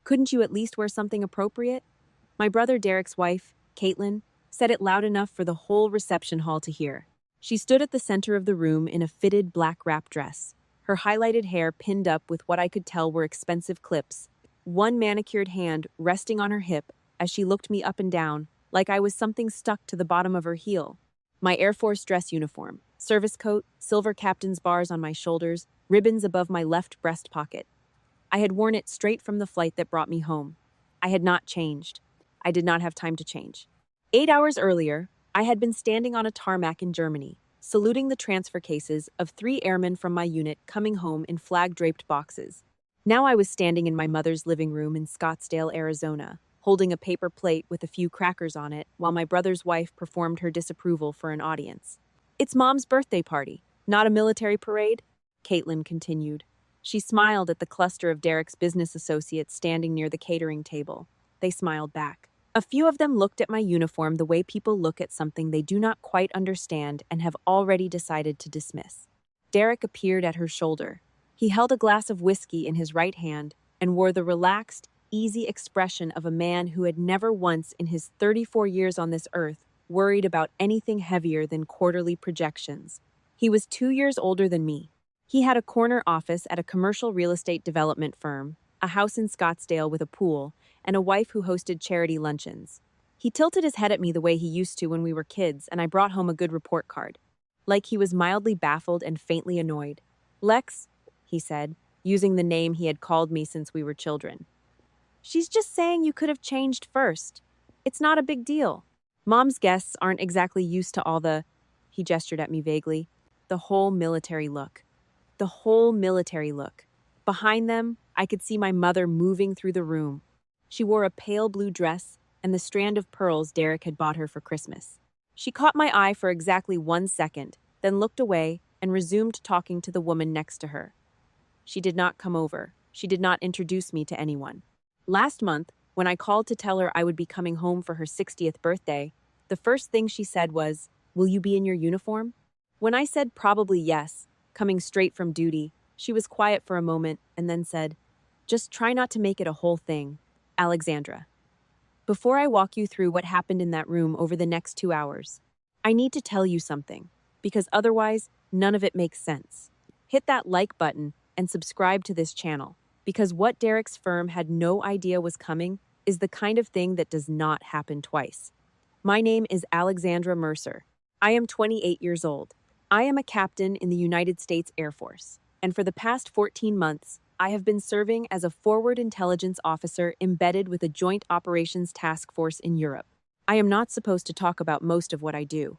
Couldn't you at least wear something appropriate? My brother Derek's wife, Caitlin, said it loud enough for the whole reception hall to hear. She stood at the center of the room in a fitted black wrap dress, her highlighted hair pinned up with what I could tell were expensive clips, one manicured hand resting on her hip as she looked me up and down, like I was something stuck to the bottom of her heel. My Air Force dress uniform, service coat, silver captain's bars on my shoulders, ribbons above my left breast pocket. I had worn it straight from the flight that brought me home. I had not changed. I did not have time to change. 8 hours earlier, I had been standing on a tarmac in Germany, saluting the transfer cases of 3 airmen from my unit coming home in flag-draped boxes. Now I was standing in my mother's living room in Scottsdale, Arizona, holding a paper plate with a few crackers on it while my brother's wife performed her disapproval for an audience. "It's Mom's birthday party, not a military parade," Caitlin continued. She smiled at the cluster of Derek's business associates standing near the catering table. They smiled back. A few of them looked at my uniform the way people look at something they do not quite understand and have already decided to dismiss. Derek appeared at her shoulder. He held a glass of whiskey in his right hand and wore the relaxed, easy expression of a man who had never once in his 34 years on this earth worried about anything heavier than quarterly projections. He was 2 years older than me. He had a corner office at a commercial real estate development firm, a house in Scottsdale with a pool, and a wife who hosted charity luncheons. He tilted his head at me the way he used to when we were kids, and I brought home a good report card. Like he was mildly baffled and faintly annoyed. "Lex," he said, using the name he had called me since we were children. "She's just saying you could have changed first. It's not a big deal. Mom's guests aren't exactly used to all the," he gestured at me vaguely, "the whole military look. The whole military look." Behind them, I could see my mother moving through the room. She wore a pale blue dress and the strand of pearls Derek had bought her for Christmas. She caught my eye for exactly 1 second, then looked away and resumed talking to the woman next to her. She did not come over. She did not introduce me to anyone. Last month, when I called to tell her I would be coming home for her 60th birthday, the first thing she said was, "Will you be in your uniform?" When I said probably yes, coming straight from duty, she was quiet for a moment and then said, "Just try not to make it a whole thing, Alexandra." Before I walk you through what happened in that room over the next 2 hours, I need to tell you something, because otherwise, none of it makes sense. Hit that like button and subscribe to this channel, because what Derek's firm had no idea was coming is the kind of thing that does not happen twice. My name is Alexandra Mercer. I am 28 years old. I am a captain in the United States Air Force, and for the past 14 months, I have been serving as a forward intelligence officer embedded with a joint operations task force in Europe. I am not supposed to talk about most of what I do.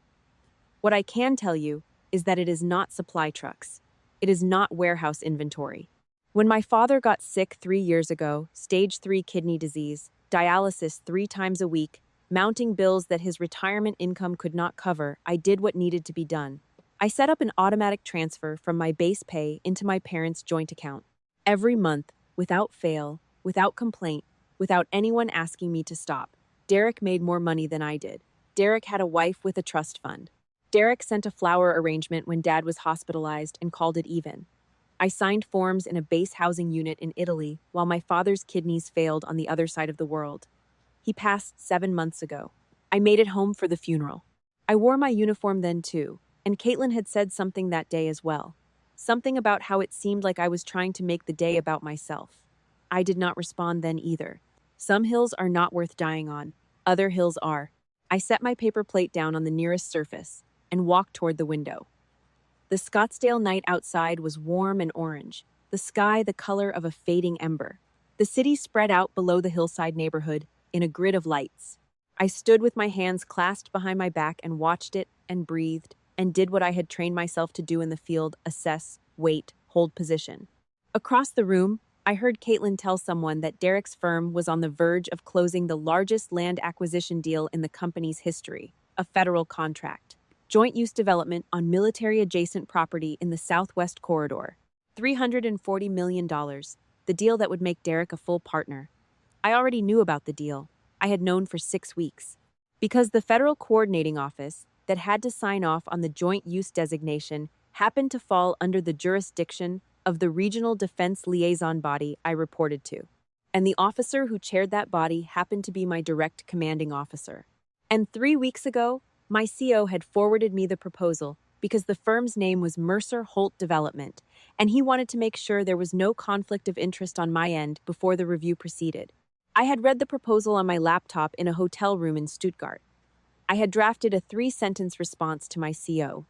What I can tell you is that it is not supply trucks. It is not warehouse inventory. When my father got sick 3 years ago, stage 3 kidney disease, dialysis 3 times a week, mounting bills that his retirement income could not cover, I did what needed to be done. I set up an automatic transfer from my base pay into my parents' joint account. Every month, without fail, without complaint, without anyone asking me to stop, Derek made more money than I did. Derek had a wife with a trust fund. Derek sent a flower arrangement when Dad was hospitalized and called it even. I signed forms in a base housing unit in Italy while my father's kidneys failed on the other side of the world. He passed 7 months ago. I made it home for the funeral. I wore my uniform then too, and Caitlin had said something that day as well. Something about how it seemed like I was trying to make the day about myself. I did not respond then either. Some hills are not worth dying on. Other hills are. I set my paper plate down on the nearest surface and walked toward the window. The Scottsdale night outside was warm and orange, the sky the color of a fading ember. The city spread out below the hillside neighborhood in a grid of lights. I stood with my hands clasped behind my back and watched it and breathed and did what I had trained myself to do in the field: assess, wait, hold position. Across the room, I heard Caitlin tell someone that Derek's firm was on the verge of closing the largest land acquisition deal in the company's history, a federal contract. Joint use development on military-adjacent property in the Southwest Corridor. $340 million, the deal that would make Derek a full partner. I already knew about the deal. I had known for 6 weeks. Because the Federal Coordinating Office that had to sign off on the joint use designation happened to fall under the jurisdiction of the Regional Defense Liaison Body I reported to. And the officer who chaired that body happened to be my direct commanding officer. And 3 weeks ago, my CO had forwarded me the proposal because the firm's name was Mercer Holt Development, and he wanted to make sure there was no conflict of interest on my end before the review proceeded. I had read the proposal on my laptop in a hotel room in Stuttgart. I had drafted a 3-sentence response to my CO.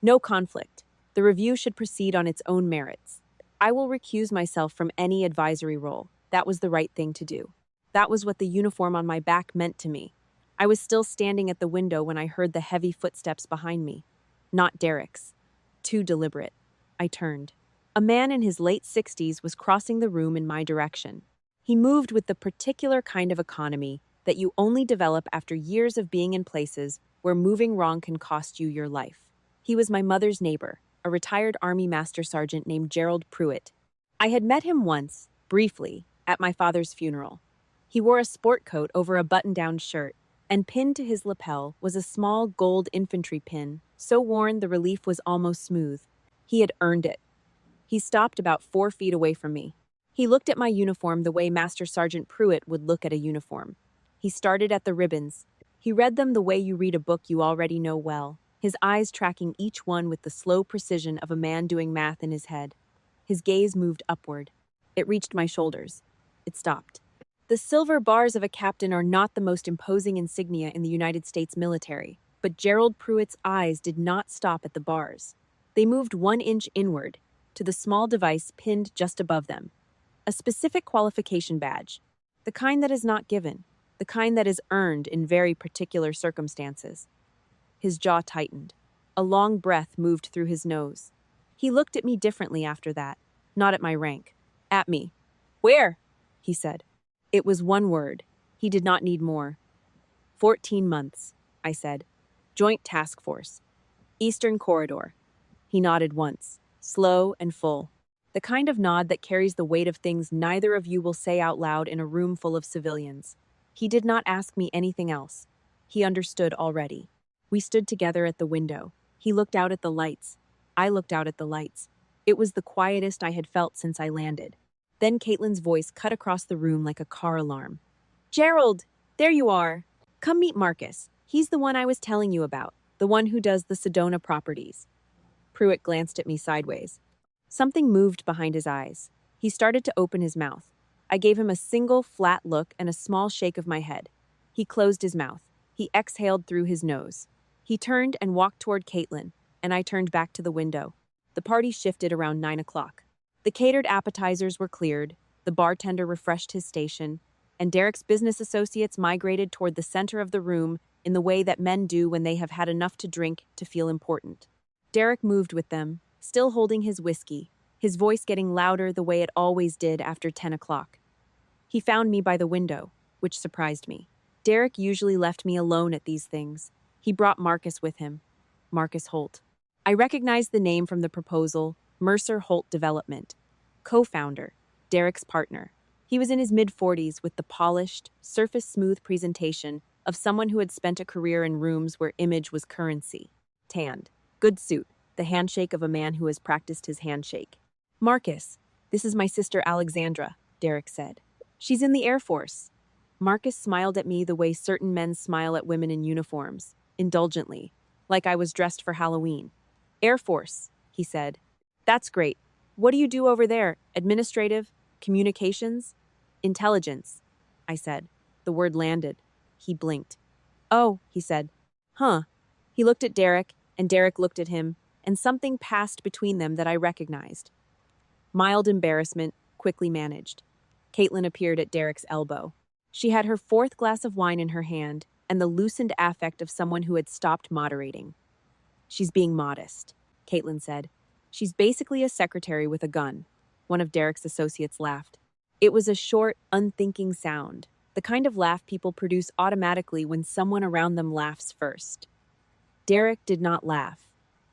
No conflict. The review should proceed on its own merits. I will recuse myself from any advisory role. That was the right thing to do. That was what the uniform on my back meant to me. I was still standing at the window when I heard the heavy footsteps behind me. Not Derek's. Too deliberate. I turned. A man in his late 60s was crossing the room in my direction. He moved with the particular kind of economy that you only develop after years of being in places where moving wrong can cost you your life. He was my mother's neighbor, a retired Army Master Sergeant named Gerald Pruitt. I had met him once, briefly, at my father's funeral. He wore a sport coat over a button-down shirt, and pinned to his lapel was a small gold infantry pin, so worn the relief was almost smooth. He had earned it. He stopped about 4 feet away from me. He looked at my uniform the way Master Sergeant Pruitt would look at a uniform. He started at the ribbons. He read them the way you read a book you already know well, his eyes tracking each one with the slow precision of a man doing math in his head. His gaze moved upward. It reached my shoulders. It stopped. The silver bars of a captain are not the most imposing insignia in the United States military, but Gerald Pruitt's eyes did not stop at the bars. They moved 1 inch inward, to the small device pinned just above them. A specific qualification badge. The kind that is not given. The kind that is earned in very particular circumstances. His jaw tightened. A long breath moved through his nose. He looked at me differently after that, not at my rank. At me. "Where?" he said. It was 1 word. He did not need more. 14 months, I said. Joint Task Force. Eastern Corridor. He nodded once, slow and full. The kind of nod that carries the weight of things neither of you will say out loud in a room full of civilians. He did not ask me anything else. He understood already. We stood together at the window. He looked out at the lights. I looked out at the lights. It was the quietest I had felt since I landed. Then Caitlin's voice cut across the room like a car alarm. "Gerald, there you are. Come meet Marcus. He's the one I was telling you about, the one who does the Sedona properties." Pruitt glanced at me sideways. Something moved behind his eyes. He started to open his mouth. I gave him a single, flat look and a small shake of my head. He closed his mouth. He exhaled through his nose. He turned and walked toward Caitlin, and I turned back to the window. The party shifted around 9 o'clock. The catered appetizers were cleared, the bartender refreshed his station, and Derek's business associates migrated toward the center of the room in the way that men do when they have had enough to drink to feel important. Derek moved with them, still holding his whiskey, his voice getting louder the way it always did after 10 o'clock. He found me by the window, which surprised me. Derek usually left me alone at these things. He brought Marcus with him. Marcus Holt. I recognized the name from the proposal, Mercer Holt Development. Co-founder, Derek's partner. He was in his mid-40s with the polished, surface-smooth presentation of someone who had spent a career in rooms where image was currency. Tanned. Good suit. The handshake of a man who has practiced his handshake. "Marcus, this is my sister Alexandra," Derek said. "She's in the Air Force." Marcus smiled at me the way certain men smile at women in uniforms, indulgently, like I was dressed for Halloween. "Air Force," he said. "That's great. What do you do over there? Administrative? Communications? Intelligence," I said. The word landed. He blinked. "Oh," he said. "Huh." He looked at Derek, and Derek looked at him, and something passed between them that I recognized. Mild embarrassment, quickly managed. Caitlin appeared at Derek's elbow. She had her 4th glass of wine in her hand, and the loosened affect of someone who had stopped moderating. "She's being modest," Caitlin said. "She's basically a secretary with a gun." One of Derek's associates laughed. It was a short, unthinking sound, the kind of laugh people produce automatically when someone around them laughs first. Derek did not laugh.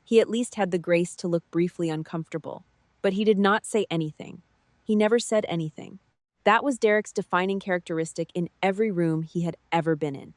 He at least had the grace to look briefly uncomfortable, but he did not say anything. He never said anything. That was Derek's defining characteristic in every room he had ever been in.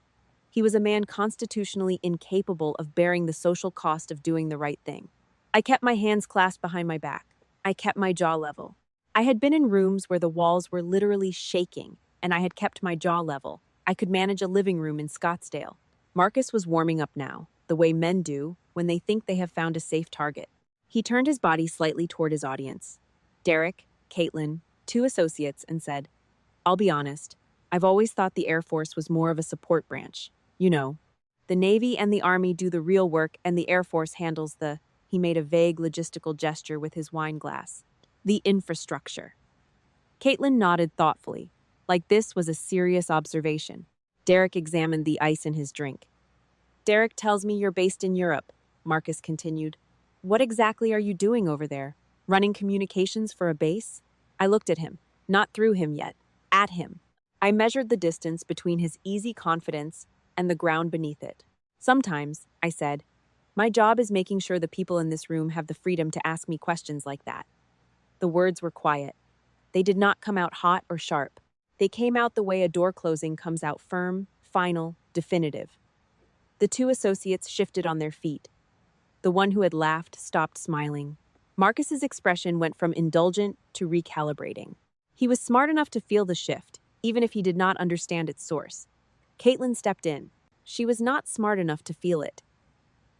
He was a man constitutionally incapable of bearing the social cost of doing the right thing. I kept my hands clasped behind my back. I kept my jaw level. I had been in rooms where the walls were literally shaking, and I had kept my jaw level. I could manage a living room in Scottsdale. Marcus was warming up now, the way men do when they think they have found a safe target. He turned his body slightly toward his audience. Derek, Caitlin, two associates, and said, "I'll be honest, I've always thought the Air Force was more of a support branch. You know, the Navy and the Army do the real work and the Air Force handles the," he made a vague logistical gesture with his wine glass, "the infrastructure." Caitlin nodded thoughtfully, like this was a serious observation. Derek examined the ice in his drink. "Derek tells me you're based in Europe," Marcus continued. "What exactly are you doing over there? Running communications for a base?" I looked at him, not through him yet, at him. I measured the distance between his easy confidence and the ground beneath it. "Sometimes," I said, "my job is making sure the people in this room have the freedom to ask me questions like that." The words were quiet. They did not come out hot or sharp. They came out the way a door closing comes out firm, final, definitive. The two associates shifted on their feet. The one who had laughed stopped smiling. Marcus's expression went from indulgent to recalibrating. He was smart enough to feel the shift, even if he did not understand its source. Caitlin stepped in. She was not smart enough to feel it.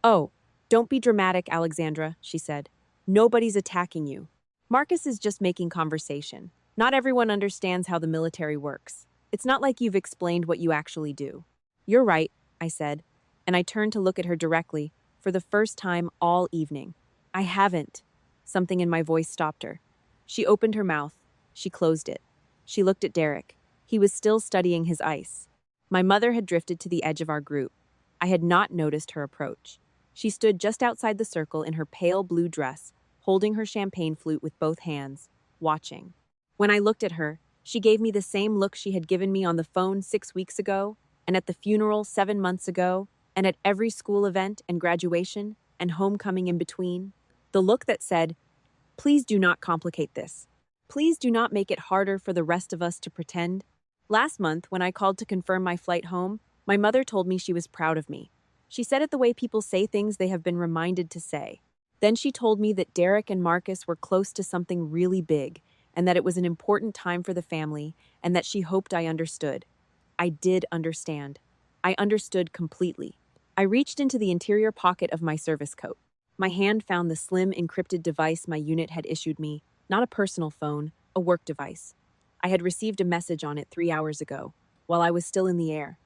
"Oh, don't be dramatic, Alexandra," she said. "Nobody's attacking you. Marcus is just making conversation. Not everyone understands how the military works. It's not like you've explained what you actually do." "You're right," I said, and I turned to look at her directly, for the first time all evening. "I haven't." Something in my voice stopped her. She opened her mouth. She closed it. She looked at Derek. He was still studying his ice. My mother had drifted to the edge of our group. I had not noticed her approach. She stood just outside the circle in her pale blue dress, holding her champagne flute with both hands, watching. When I looked at her, she gave me the same look she had given me on the phone 6 weeks ago, and at the funeral 7 months ago, and at every school event and graduation and homecoming in between. The look that said, "Please do not complicate this. Please do not make it harder for the rest of us to pretend." Last month, when I called to confirm my flight home, my mother told me she was proud of me. She said it the way people say things they have been reminded to say. Then she told me that Derek and Marcus were close to something really big, and that it was an important time for the family, and that she hoped I understood. I did understand. I understood completely. I reached into the interior pocket of my service coat. My hand found the slim, encrypted device my unit had issued me, not a personal phone, a work device. I had received a message on it 3 hours ago, while I was still in the air.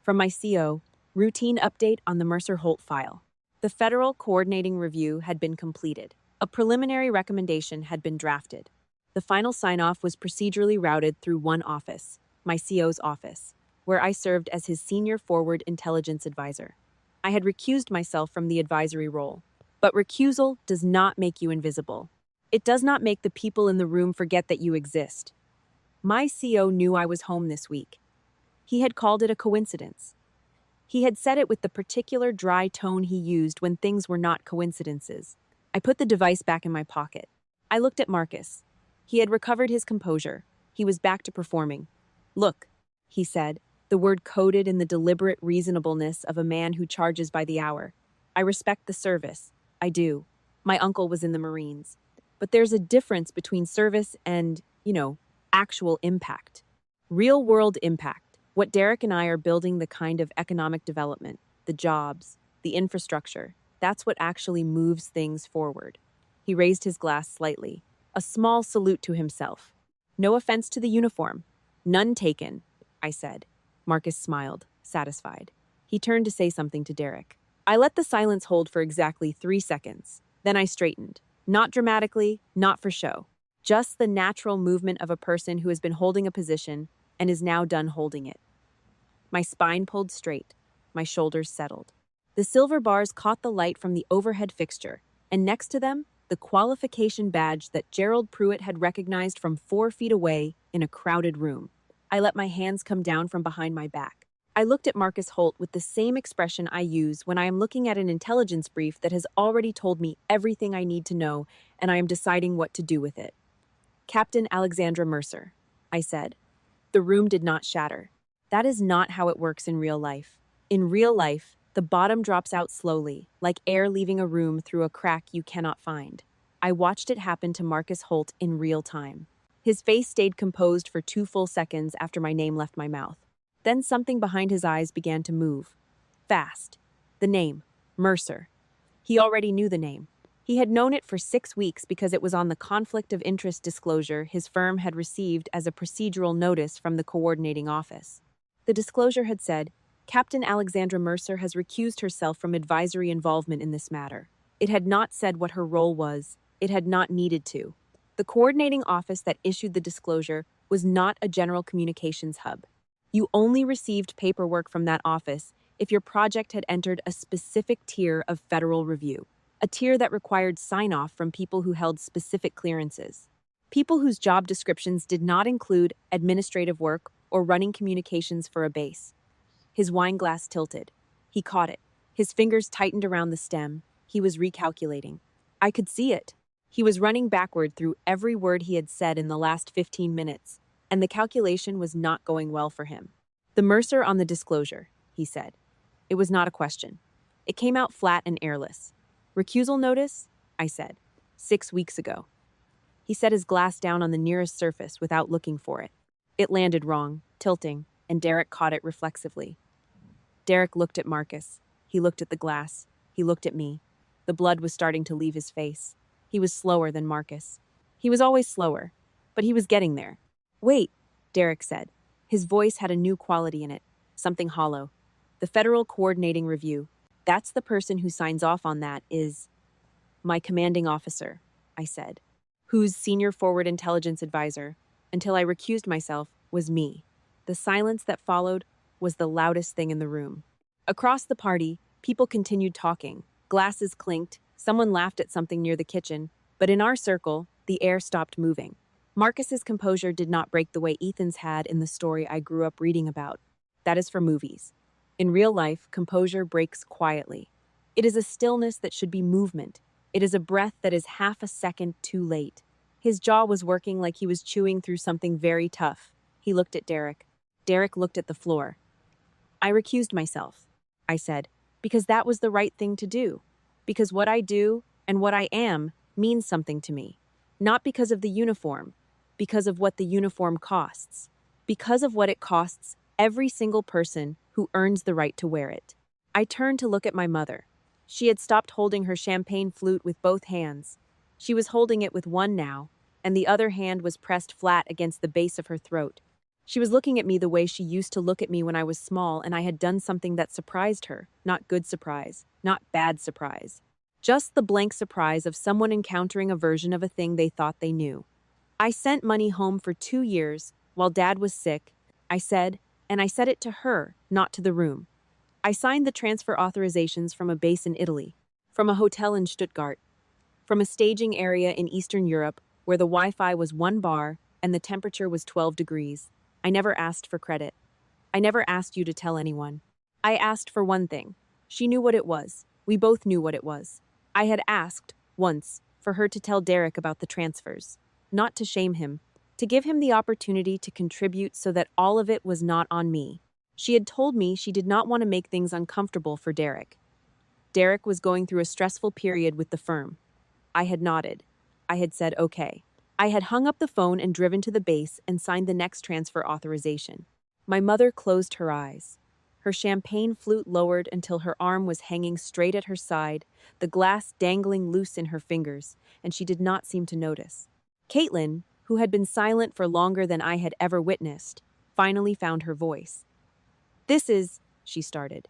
From my CO, routine update on the Mercer-Holt file. The federal coordinating review had been completed. A preliminary recommendation had been drafted. The final sign-off was procedurally routed through one office, my CO's office, where I served as his senior forward intelligence advisor. I had recused myself from the advisory role. But recusal does not make you invisible. It does not make the people in the room forget that you exist. My CO knew I was home this week. He had called it a coincidence. He had said it with the particular dry tone he used when things were not coincidences. I put the device back in my pocket. I looked at Marcus. He had recovered his composure. He was back to performing. "Look," he said, the word coded in the deliberate reasonableness of a man who charges by the hour. "I respect the service. I do. My uncle was in the Marines. But there's a difference between service and, actual impact. Real-world impact. What Derek and I are building, the kind of economic development, the jobs, the infrastructure, that's what actually moves things forward." He raised his glass slightly, a small salute to himself. "No offense to the uniform. None taken," I said. Marcus smiled, satisfied. He turned to say something to Derek. I let the silence hold for exactly 3 seconds. Then I straightened. Not dramatically, not for show. Just the natural movement of a person who has been holding a position and is now done holding it. My spine pulled straight. My shoulders settled. The silver bars caught the light from the overhead fixture, and next to them, the qualification badge that Gerald Pruitt had recognized from 4 feet away in a crowded room. I let my hands come down from behind my back. I looked at Marcus Holt with the same expression I use when I am looking at an intelligence brief that has already told me everything I need to know, and I am deciding what to do with it. "Captain Alexandra Mercer," I said. The room did not shatter. That is not how it works in real life. In real life, the bottom drops out slowly, like air leaving a room through a crack you cannot find. I watched it happen to Marcus Holt in real time. His face stayed composed for 2 full seconds after my name left my mouth. Then something behind his eyes began to move. Fast. The name. Mercer. He already knew the name. He had known it for 6 weeks because it was on the conflict of interest disclosure his firm had received as a procedural notice from the coordinating office. The disclosure had said, Captain Alexandra Mercer has recused herself from advisory involvement in this matter. It had not said what her role was. It had not needed to. The coordinating office that issued the disclosure was not a general communications hub. You only received paperwork from that office if your project had entered a specific tier of federal review, a tier that required sign-off from people who held specific clearances. People whose job descriptions did not include administrative work or running communications for a base. His wine glass tilted. He caught it. His fingers tightened around the stem. He was recalculating. I could see it. He was running backward through every word he had said in the last 15 minutes, and the calculation was not going well for him. The Mercer on the disclosure, he said. It was not a question. It came out flat and airless. Recusal notice? I said. 6 weeks ago. He set his glass down on the nearest surface without looking for it. It landed wrong, tilting, and Derek caught it reflexively. Derek looked at Marcus. He looked at the glass. He looked at me. The blood was starting to leave his face. He was slower than Marcus. He was always slower, but he was getting there. Wait, Derek said. His voice had a new quality in it, something hollow. The Federal Coordinating Review. That's the person who signs off on that is my commanding officer, I said, whose senior forward intelligence advisor, until I recused myself, was me. The silence that followed was the loudest thing in the room. Across the party, people continued talking. Glasses clinked. Someone laughed at something near the kitchen, but in our circle, the air stopped moving. Marcus's composure did not break the way Ethan's had in the story I grew up reading about. That is for movies. In real life, composure breaks quietly. It is a stillness that should be movement. It is a breath that is half a second too late. His jaw was working like he was chewing through something very tough. He looked at Derek. Derek looked at the floor. I recused myself, I said, because that was the right thing to do. Because what I do and what I am means something to me. Not because of the uniform, because of what the uniform costs. Because of what it costs every single person who earns the right to wear it. I turned to look at my mother. She had stopped holding her champagne flute with both hands. She was holding it with one now, and the other hand was pressed flat against the base of her throat. She was looking at me the way she used to look at me when I was small and I had done something that surprised her. Not good surprise, not bad surprise. Just the blank surprise of someone encountering a version of a thing they thought they knew. I sent money home for 2 years while Dad was sick, I said, and I said it to her, not to the room. I signed the transfer authorizations from a base in Italy, from a hotel in Stuttgart, from a staging area in Eastern Europe where the Wi-Fi was 1 bar and the temperature was 12 degrees. I never asked for credit. I never asked you to tell anyone. I asked for one thing. She knew what it was. We both knew what it was. I had asked, once, for her to tell Derek about the transfers. Not to shame him, to give him the opportunity to contribute so that all of it was not on me. She had told me she did not want to make things uncomfortable for Derek. Derek was going through a stressful period with the firm. I had nodded. I had said okay. I had hung up the phone and driven to the base and signed the next transfer authorization. My mother closed her eyes. Her champagne flute lowered until her arm was hanging straight at her side, the glass dangling loose in her fingers, and she did not seem to notice. Caitlin, who had been silent for longer than I had ever witnessed, finally found her voice. This is, she started.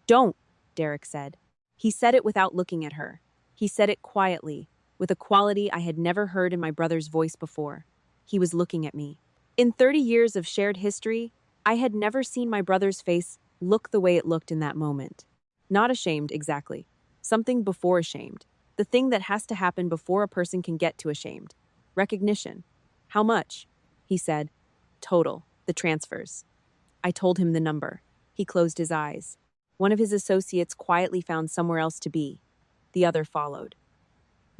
Don't, Derek said. He said it without looking at her. He said it quietly, with a quality I had never heard in my brother's voice before. He was looking at me. In 30 years of shared history, I had never seen my brother's face look the way it looked in that moment. Not ashamed, exactly. Something before ashamed. The thing that has to happen before a person can get to ashamed. Recognition. How much? He said. Total. The transfers. I told him the number. He closed his eyes. One of his associates quietly found somewhere else to be. The other followed.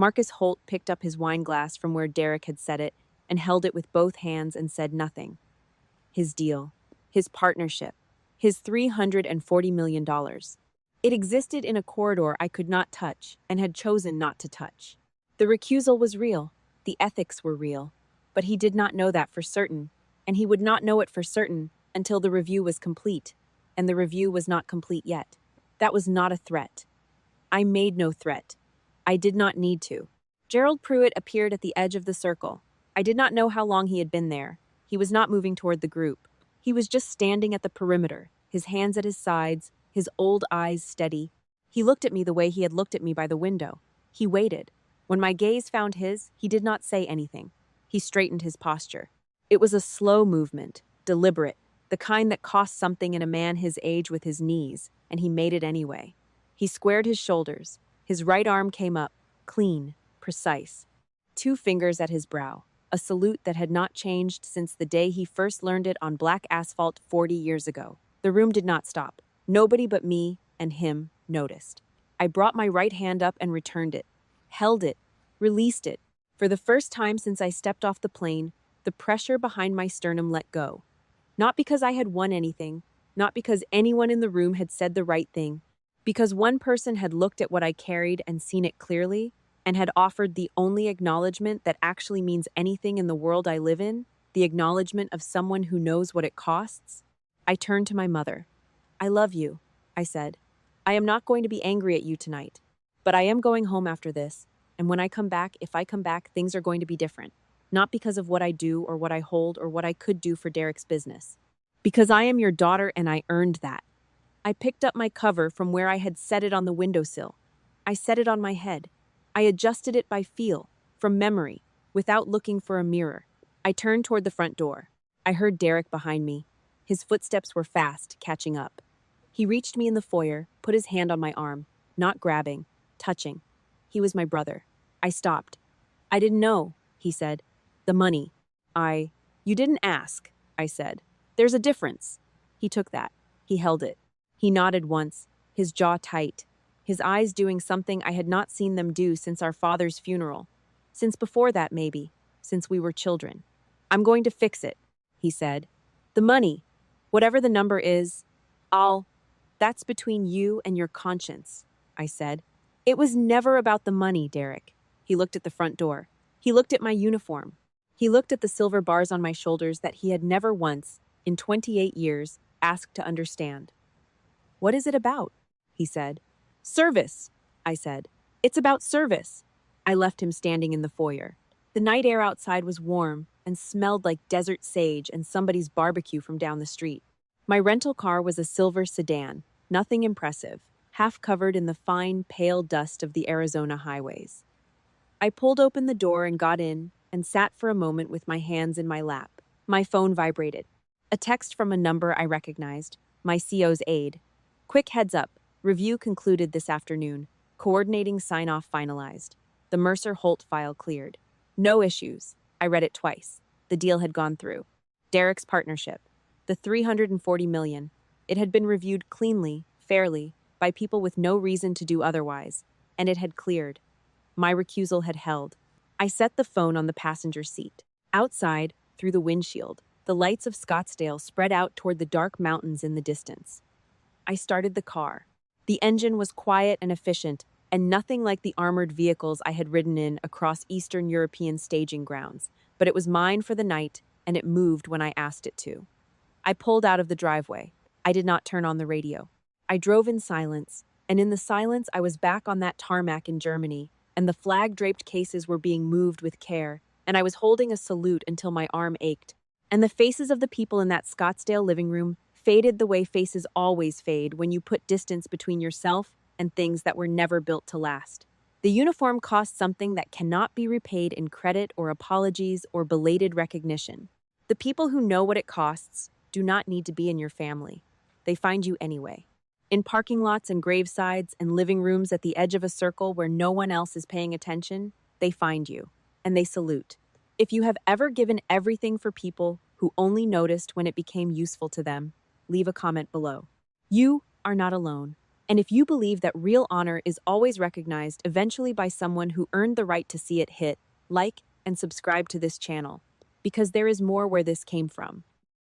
Marcus Holt picked up his wine glass from where Derek had set it and held it with both hands and said nothing. His deal. His partnership. His $340 million. It existed in a corridor I could not touch and had chosen not to touch. The recusal was real. The ethics were real. But he did not know that for certain, and he would not know it for certain until the review was complete, and the review was not complete yet. That was not a threat. I made no threat. I did not need to. Gerald Pruitt appeared at the edge of the circle. I did not know how long he had been there. He was not moving toward the group. He was just standing at the perimeter, his hands at his sides, his old eyes steady. He looked at me the way he had looked at me by the window. He waited. When my gaze found his, he did not say anything. He straightened his posture. It was a slow movement, deliberate, the kind that costs something in a man his age with his knees, and he made it anyway. He squared his shoulders. His right arm came up, clean, precise. 2 fingers at his brow, a salute that had not changed since the day he first learned it on black asphalt 40 years ago. The room did not stop. Nobody but me and him noticed. I brought my right hand up and returned it, held it, released it. For the first time since I stepped off the plane, the pressure behind my sternum let go. Not because I had won anything, not because anyone in the room had said the right thing, because one person had looked at what I carried and seen it clearly, and had offered the only acknowledgement that actually means anything in the world I live in, the acknowledgement of someone who knows what it costs. I turned to my mother. "I love you," I said. "I am not going to be angry at you tonight, but I am going home after this, and when I come back, if I come back, things are going to be different. Not because of what I do or what I hold or what I could do for Derek's business. Because I am your daughter and I earned that." I picked up my cover from where I had set it on the windowsill. I set it on my head. I adjusted it by feel, from memory, without looking for a mirror. I turned toward the front door. I heard Derek behind me. His footsteps were fast, catching up. He reached me in the foyer, put his hand on my arm, not grabbing, touching. He was my brother. I stopped. "I didn't know," he said. "The money." "You didn't ask," I said. "There's a difference." He took that. He held it. He nodded once, his jaw tight, his eyes doing something I had not seen them do since our father's funeral. Since before that, maybe. Since we were children. "I'm going to fix it," he said. "The money, whatever the number is, that's between you and your conscience," I said. "It was never about the money, Derek." He looked at the front door. He looked at my uniform. He looked at the silver bars on my shoulders that he had never once, in 28 years, asked to understand. "What is it about?" he said. "Service," I said. "It's about service." I left him standing in the foyer. The night air outside was warm and smelled like desert sage and somebody's barbecue from down the street. My rental car was a silver sedan, nothing impressive, half covered in the fine, pale dust of the Arizona highways. I pulled open the door and got in and sat for a moment with my hands in my lap. My phone vibrated. A text from a number I recognized, my CO's aide. "Quick heads up. Review concluded this afternoon. Coordinating sign-off finalized. The Mercer-Holt file cleared. No issues." I read it twice. The deal had gone through. Derek's partnership. The $340 million. It had been reviewed cleanly, fairly, by people with no reason to do otherwise, and it had cleared. My recusal had held. I set the phone on the passenger seat. Outside, through the windshield, the lights of Scottsdale spread out toward the dark mountains in the distance. I started the car. The engine was quiet and efficient, and nothing like the armored vehicles I had ridden in across Eastern European staging grounds, but it was mine for the night, and it moved when I asked it to. I pulled out of the driveway. I did not turn on the radio. I drove in silence, and in the silence I was back on that tarmac in Germany, and the flag-draped cases were being moved with care, and I was holding a salute until my arm ached. And the faces of the people in that Scottsdale living room faded the way faces always fade when you put distance between yourself and things that were never built to last. The uniform costs something that cannot be repaid in credit or apologies or belated recognition. The people who know what it costs do not need to be in your family. They find you anyway. In parking lots and gravesides and living rooms at the edge of a circle where no one else is paying attention, they find you, and they salute. If you have ever given everything for people who only noticed when it became useful to them, leave a comment below. You are not alone. And if you believe that real honor is always recognized eventually by someone who earned the right to see it, hit like and subscribe to this channel, because there is more where this came from.